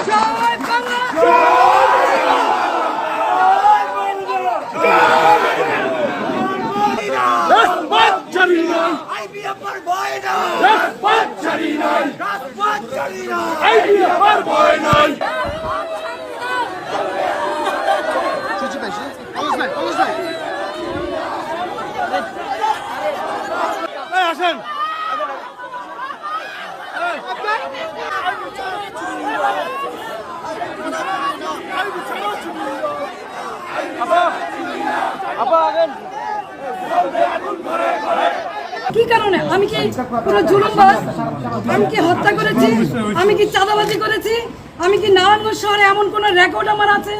জয় বাংলা। আসেন কি কারণে? আমি কি কোনো জুলুমবাজ? আমি কি হত্যা করেছি? আমি কি চাঁদাবাজি করেছি? আমি কি নারায়ণগঞ্জ শহরে এমন কোনো রেকর্ড আমার আছে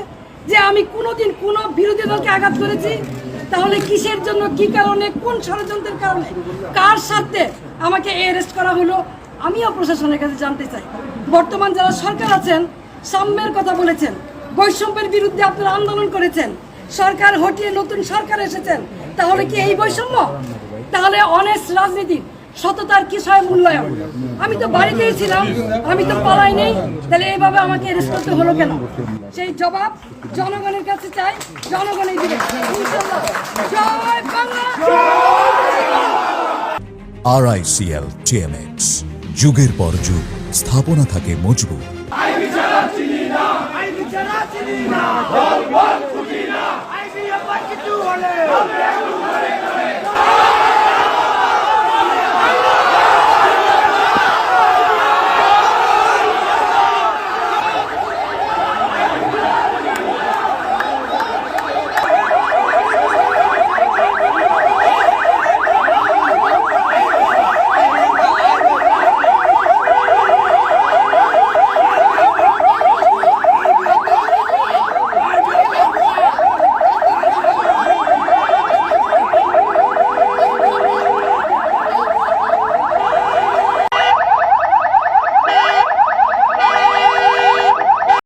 যে আমি কোনোদিন কোনো বিরোধী দলকে আঘাত করেছি? তাহলে কিসের জন্য, কি কারণে, কোন ষড়যন্ত্রের কারণে, কার সাথে আমাকে অ্যারেস্ট করা হলো? আমিও প্রশাসনের কাছে জানতে চাই। বর্তমান যারা সরকার আছেন, সাম্যের কথা বলেছেন, বৈষম্যের বিরুদ্ধে আপনারা আন্দোলন করেছেন, সরকার হটিয়ে নতুন সরকার এসেছেন, তাহলে কি এই বৈষম্য? তাহলে অনেস্ট রাজনীতি, সততার কিসয় মূল্যায়ন? আমি তো বাড়িতেই ছিলাম, আমি তো পালাই নেই, তাহলে এইভাবে আমাকে অ্যারেস্ট করতে হলো কেন? সেই জবাব জনগণের কাছে চাই, জনগণই দিবে ইনশাআল্লাহ। জয় বাংলা। RICL TMX, যুগের পর যুগ স্থাপনা থাকে মজবুত। কিছু হলে